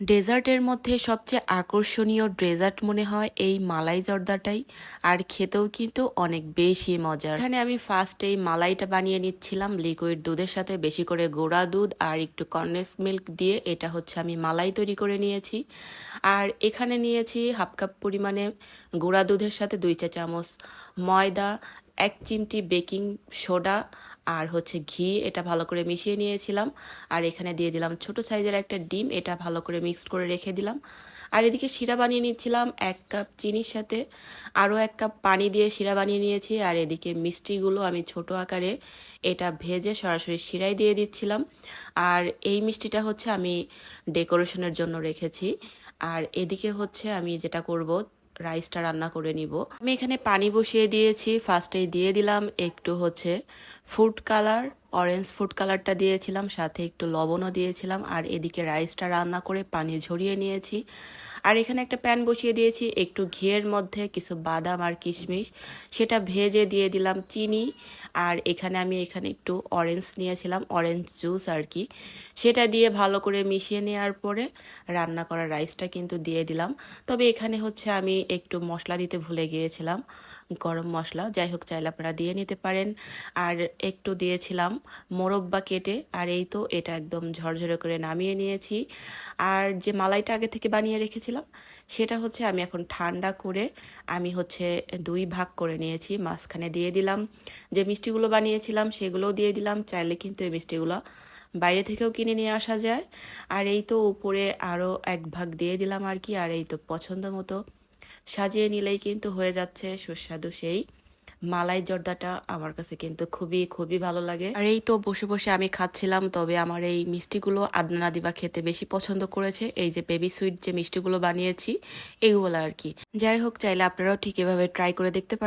ডেজার্টের মধ্যে সবচেয়ে আকর্ষণীয় ডেজার্ট মনে হয় এই মালাই জর্দাটাই। আর খেতেও কিন্তু অনেক বেশি মজার। এখানে আমি ফার্স্ট এই মালাইটা বানিয়ে নিচ্ছিলাম লিকুইড দুধের সাথে, বেশি করে গুঁড়া দুধ আর একটু কনডেন্স মিল্ক দিয়ে। এটা হচ্ছে আমি মালাই তৈরি করে নিয়েছি। আর এখানে নিয়েছি হাফ কাপ পরিমাণে গুঁড়া দুধের সাথে 2 চা চামচ ময়দা, 1 চিমটি বেকিং সোডা আর হচ্ছে ঘি। এটা ভালো করে মিশিয়ে নিয়েছিলাম। আর এখানে দিয়ে দিলাম ছোট সাইজের একটা ডিম, এটা ভালো করে মিক্সড করে রেখে দিলাম। আর এদিকে শিরা বানিয়ে নিচ্ছিলাম 1 কাপ চিনির সাথে আরও 1 কাপ পানি দিয়ে শিরা বানিয়ে নিয়েছি। আর এদিকে মিষ্টিগুলো আমি ছোট আকারে এটা ভেজে সরাসরি শিরায় দিয়ে দিচ্ছিলাম। আর এই মিষ্টিটা হচ্ছে আমি ডেকোরেশনের জন্য রেখেছি। আর এদিকে হচ্ছে আমি যেটা করব, রাইসটা রান্না করে নিব। আমি এখানে পানি বসিয়ে দিয়েছি। ফার্স্টেই দিয়ে দিলাম একটু হচ্ছে ফুড কালার, অরেঞ্জ ফুড কালারটা দিয়েছিলাম, সাথে একটু লবণও দিয়েছিলাম। আর এদিকে রাইসটা রান্না করে পানি ঝরিয়ে নিয়েছি। আর এখানে একটা প্যান বসিয়ে দিয়েছি, একটু ঘিয়ের মধ্যে কিছু বাদাম আর কিশমিশ সেটা ভেজে দিয়ে দিলাম চিনি। আর এখানে আমি একটু অরেঞ্জ নিয়েছিলাম, অরেঞ্জ জুস আর কি, সেটা দিয়ে ভালো করে মিশিয়ে নেওয়ার পরে রান্না করা রাইসটা কিন্তু দিয়ে দিলাম। তবে এখানে হচ্ছে আমি একটু মশলা দিতে ভুলে গিয়েছিলাম, গরম মশলা। যাই হোক, চাইলে আপনারা দিয়ে নিতে পারেন। আর একটু দিয়েছিলাম মোরব্বা কেটে। আর এই তো এটা একদম ঝরঝরে করে নামিয়ে নিয়েছি। আর যে মালাইটা আগে থেকে বানিয়ে রেখেছিলাম সেটা হচ্ছে আমি এখন ঠান্ডা করে আমি হচ্ছে 2 ভাগ করে নিয়েছি। মাঝখানে দিয়ে দিলাম যে মিষ্টিগুলো বানিয়েছিলাম, সেগুলোও দিয়ে দিলাম। চাইলে কিন্তু এই মিষ্টিগুলো বাইরে থেকেও কিনে নিয়ে আসা যায়। আর এই তো উপরে আরও 1 ভাগ দিয়ে দিলাম আর কি। আর এই তো পছন্দ মতো সাজিয়ে নিলেই কিন্তু হয়ে যাচ্ছে সুস্বাদু সেই মালাই জর্দাটা। আমার কাছে কিন্তু খুবই খুবই ভালো লাগে। আর এই তো বসে বসে আমি খাচ্ছিলাম। তবে আমার এই মিষ্টিগুলো আদনান আদিবা খেতে বেশি পছন্দ করেছে, এই যে বেবি সুইট যে মিষ্টিগুলো বানিয়েছি এগুলো আর কি। যাই হোক, চাইলে আপনারাও ঠিক এভাবে ট্রাই করে দেখতে পারেন।